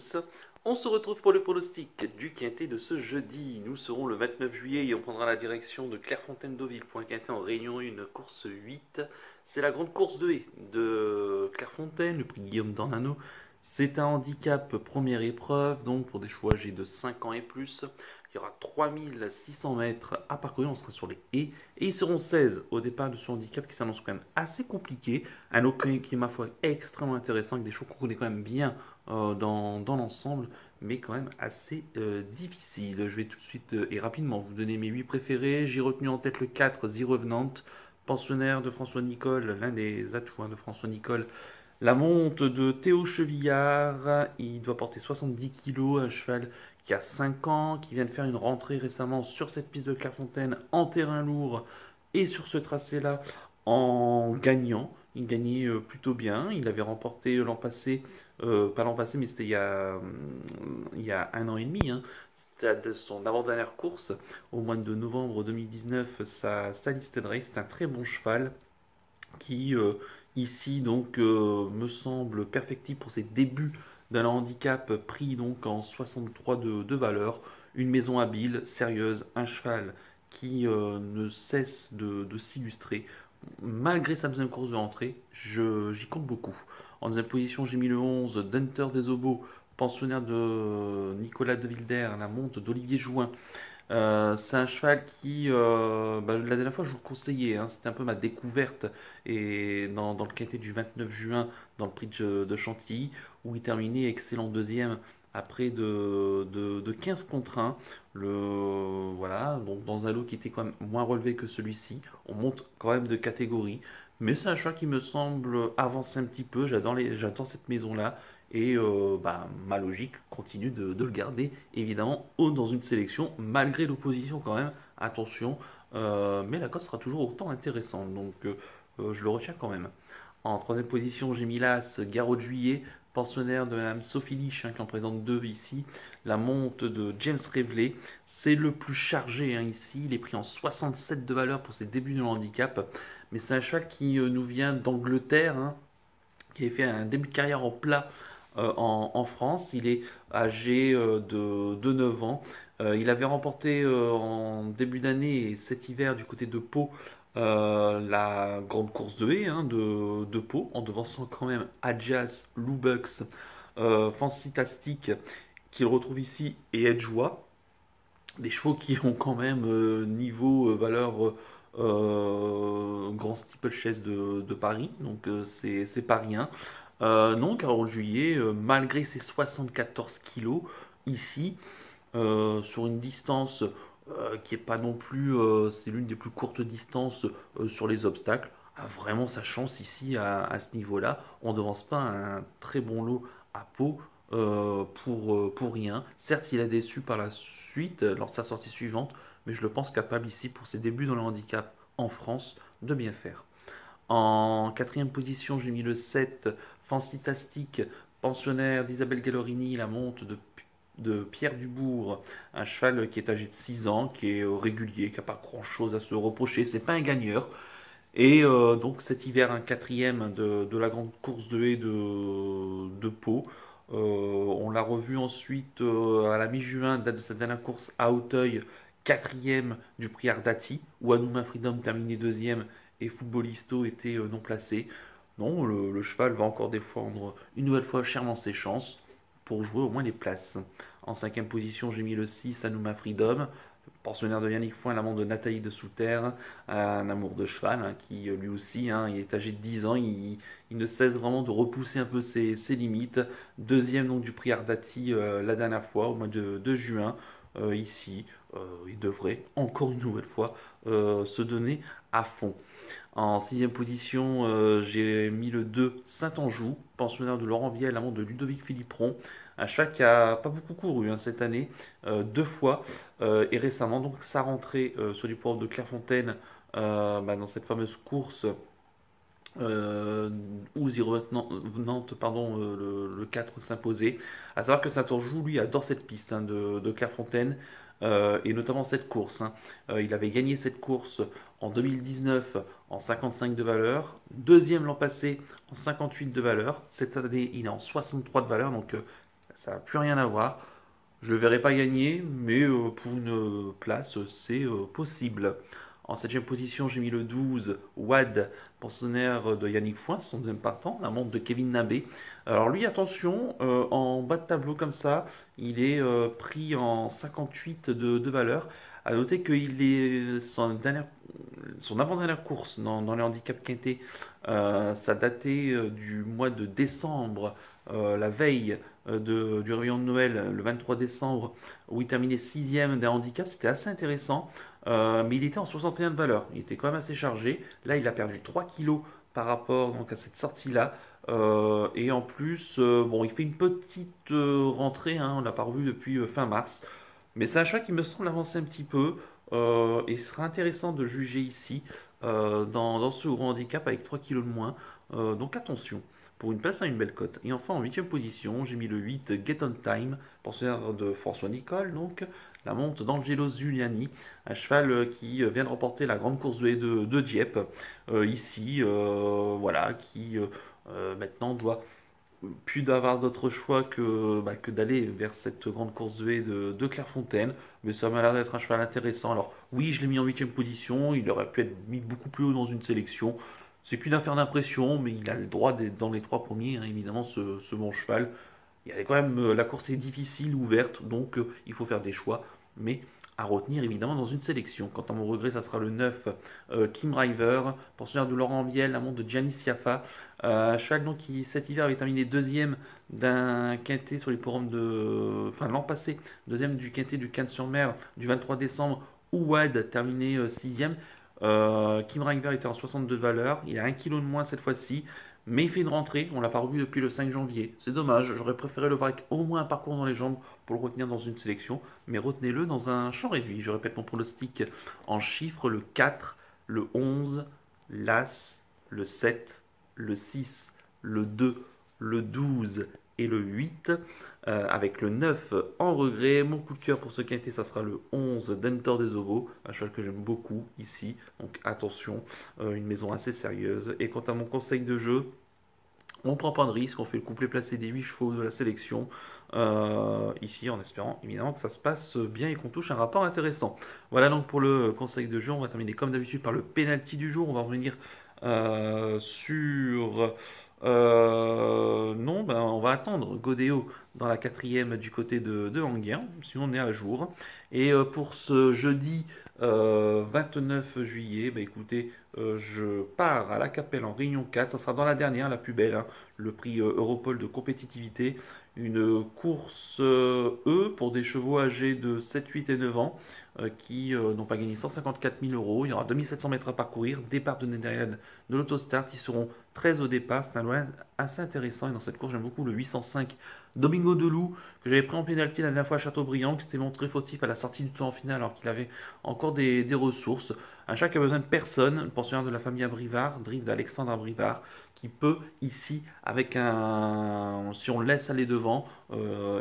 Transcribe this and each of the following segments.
tous, on se retrouve pour le pronostic du Quintet de ce jeudi. Nous serons le 29 juillet et on prendra la direction de Clairefontaine-Deauville pour un Quintet en Réunion 1, course 8. C'est la grande course de haie de Clairefontaine, le prix Guillaume d'Ornano. C'est un handicap première épreuve, donc pour des chevaux âgés de 5 ans et plus. Il y aura 3600 mètres à parcourir, on sera sur les haies. Et ils seront 16 au départ de ce handicap qui s'annonce quand même assez compliqué. Un lot qui est, ma foi, extrêmement intéressant, avec des chevaux qu'on connaît quand même bien dans l'ensemble, mais quand même assez difficile. Je vais tout de suite et rapidement vous donner mes 8 préférés. J'ai retenu en tête le 4, The Revenant, pensionnaire de François Nicole, l'un des atouts de François Nicole. La monte de Théo Chevillard, il doit porter 70 kg, un cheval qui a 5 ans, qui vient de faire une rentrée récemment sur cette piste de Clairefontaine en terrain lourd et sur ce tracé-là en gagnant. Il gagnait plutôt bien, il avait remporté l'an passé, pas l'an passé mais c'était il y a un an et demi, hein. C'était son avant-dernière course au mois de novembre 2019, sa listed race. C'est un très bon cheval qui ici donc me semble perfectible pour ses débuts d'un handicap pris donc en 63 de valeur. Une maison habile, sérieuse, un cheval qui ne cesse de s'illustrer. Malgré sa deuxième course de rentrée, j'y compte beaucoup. En deuxième position, j'ai mis le 11, Dunter des Obos, pensionnaire de Nicolas de Wilder, la monte d'Olivier Jouin. C'est un cheval qui, la dernière fois, je vous le conseillais, hein, c'était un peu ma découverte et dans le quintet du 29 juin, dans le prix de Chantilly, où il terminait excellent deuxième après de 15 contre 1. Voilà, donc dans un lot qui était quand même moins relevé que celui-ci, on monte quand même de catégorie. Mais c'est un cheval qui me semble avancer un petit peu, j'adore cette maison-là. Et ma logique continue de le garder évidemment haut dans une sélection, malgré l'opposition quand même. Attention, mais la cote sera toujours autant intéressante, donc je le retiens quand même. En troisième position, j'ai mis l'As Garrot de Juillet, pensionnaire de Mme Sophie Lich, qui en présente deux ici. La monte de James Reveley, c'est le plus chargé ici. Il est pris en 67 de valeur pour ses débuts de handicap. Mais c'est un cheval qui nous vient d'Angleterre, hein, qui a fait un début de carrière en plat en France. Il est âgé de 9 ans. Il avait remporté en début d'année et cet hiver du côté de Pau la grande course de haie, hein, de Pau, en devançant quand même Adjas, Lubux, Fantastic, qu'il retrouve ici, et Edgewa. Des chevaux qui ont quand même niveau valeur grand steeplechase de Paris, donc c'est pas rien. Non, Carole Juillet, malgré ses 74 kilos, ici, sur une distance qui est pas non plus, c'est l'une des plus courtes distances sur les obstacles, a vraiment sa chance ici à ce niveau-là. On ne devance pas un très bon lot à Pau pour rien. Certes, il a déçu par la suite lors de sa sortie suivante, mais je le pense capable ici pour ses débuts dans le handicap en France de bien faire. En quatrième position, j'ai mis le 7, Fantastique, pensionnaire d'Isabelle Gallorini, la monte de Pierre Dubourg, un cheval qui est âgé de 6 ans, qui est régulier, qui n'a pas grand-chose à se reprocher, c'est pas un gagneur. Et donc cet hiver, un quatrième de la grande course de haie de Pau. On l'a revu ensuite à la mi-juin, date de sa dernière course à Auteuil, quatrième du prix Ardati, où Anouma Freedom terminait deuxième et Footballisto était non placé. Non, le cheval va encore défendre une nouvelle fois chèrement ses chances pour jouer au moins les places. En cinquième position, j'ai mis le 6, Anouma Freedom, pensionnaire de Yannick Foin, l'amant de Nathalie de Souterre, un amour de cheval, hein, qui lui aussi, hein, il est âgé de 10 ans, il ne cesse vraiment de repousser un peu ses limites. Deuxième donc du prix Ardati la dernière fois, au mois de juin. Ici, il devrait encore une nouvelle fois se donner à fond. En sixième position, j'ai mis le 2, Saint-Anjou, pensionnaire de Laurent Viel, amant de Ludovic Philippron. Un chat qui a pas beaucoup couru cette année, deux fois, et récemment, donc sa rentrée sur les ports de Clairefontaine, dans cette fameuse course où Nantes, pardon, le 4 s'imposait. À savoir que Saint-Anjou, lui, adore cette piste de Clairefontaine. Et notamment cette course, hein. Il avait gagné cette course en 2019 en 55 de valeur, deuxième l'an passé en 58 de valeur. Cette année, il est en 63 de valeur, donc Ça n'a plus rien à voir. Je ne le verrai pas gagner, mais pour une place, c'est possible. En septième position, j'ai mis le 12, Wad, pensionnaire de Yannick Foin, son deuxième partant, la montre de Kevin Nabé. Alors lui, attention, en bas de tableau comme ça, il est pris en 58 de valeur. À noter qu'il est son avant-dernière course dans les handicaps quintés, ça datait du mois de décembre, la veille du réveillon de Noël, le 23 décembre, où il terminait sixième des handicaps. C'était assez intéressant, mais il était en 61 de valeur. Il était quand même assez chargé. Là, il a perdu 3 kilos par rapport donc, à cette sortie-là. Et en plus, bon, il fait une petite rentrée, hein, on l'a pas revu depuis fin mars. Mais c'est un choix qui me semble avancer un petit peu. Et ce sera intéressant de juger ici dans ce gros handicap avec 3 kilos de moins. Donc attention, pour une place à une belle cote. Et enfin en huitième position, j'ai mis le 8 Get On Time, pensionnaire de François Nicole, donc la monte d'Angelo Giuliani, un cheval qui vient de remporter la grande course de haie de Dieppe, ici, voilà, qui maintenant doit plus d'avoir d'autre choix que d'aller vers cette grande course de haie de Clairefontaine. Mais ça m'a l'air d'être un cheval intéressant. Alors oui, je l'ai mis en huitième position, il aurait pu être mis beaucoup plus haut dans une sélection. C'est qu'une affaire d'impression, mais il a le droit d'être dans les trois premiers, hein, évidemment, ce bon cheval. Il y a quand même, la course est difficile, ouverte, donc il faut faire des choix. Mais à retenir évidemment dans une sélection. Quant à mon regret, ça sera le 9 Kim River, pensionnaire de Laurent Biel, la montre de Gianni Sciaffa. Cheval donc, qui cet hiver avait terminé deuxième d'un quintet sur les forums enfin l'an passé, deuxième du quintet du Cannes-sur-Mer du 23 décembre, où Wad terminé sixième. Kim River était en 62 de valeur, il a 1 kg de moins cette fois-ci. Mais il fait une rentrée, on ne l'a pas revu depuis le 5 janvier. C'est dommage, j'aurais préféré le voir avec au moins un parcours dans les jambes pour le retenir dans une sélection. Mais retenez-le dans un champ réduit. Je répète mon pronostic en chiffres, le 4, le 11, l'As, le 7, le 6, le 2, le 12 et le 8. Avec le 9 en regret. Mon coup de cœur pour ce quintet, ça sera le 11 Dentor des Ovos, un cheval que j'aime beaucoup ici. Donc attention, une maison assez sérieuse. Et quant à mon conseil de jeu, on ne prend pas de risque, on fait le couplet placé des 8 chevaux de la sélection, ici en espérant évidemment que ça se passe bien et qu'on touche un rapport intéressant. Voilà donc pour le conseil de jeu, on va terminer comme d'habitude par le penalty du jour, on va revenir sur... non, ben, on va attendre Godéo dans la quatrième du côté de Anguien, si on est à jour. Et pour ce jeudi 29 juillet, ben, écoutez, je pars à la Capelle en Réunion 4, ça sera dans la dernière, la plus belle, hein, le prix Europol de compétitivité. Une course E pour des chevaux âgés de 7, 8 et 9 ans qui n'ont pas gagné 154 000 euros. Il y aura 2700 mètres à parcourir, départ de Néderland de l'autostart. Ils seront 13 au départ. C'est un loin assez intéressant. Et dans cette course, j'aime beaucoup le 805 Domingo Delou que j'avais pris en pénalty la dernière fois à Châteaubriand, qui s'était montré fautif à la sortie du tour en finale alors qu'il avait encore des ressources. Un chat qui a besoin de personne, le pensionnaire de la famille Abrivard, drive d'Alexandre Abrivard, qui peut ici, avec si on le laisse aller devant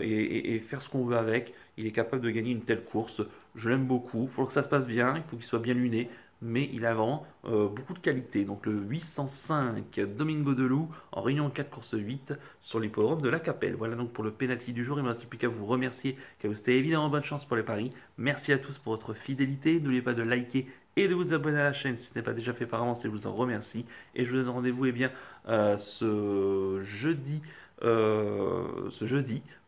et faire ce qu'on veut avec, il est capable de gagner une telle course. Je l'aime beaucoup, il faut que ça se passe bien, il faut qu'il soit bien luné, mais il a vraiment beaucoup de qualité. Donc le 805 Domingo Delou en Réunion 4 course 8 sur l'hippodrome de la Capelle. Voilà donc pour le penalty du jour. Il ne me reste plus qu'à vous remercier, qu'à vous souhaiter évidemment bonne chance pour les paris. Merci à tous pour votre fidélité. N'oubliez pas de liker et de vous abonner à la chaîne si ce n'est pas déjà fait par avance, et je vous en remercie. Et je vous donne rendez-vous ce jeudi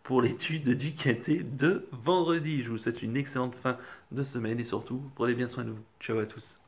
pour l'étude du quintet de vendredi. Je vous souhaite une excellente fin de semaine et surtout, prenez bien soin de vous. Ciao à tous.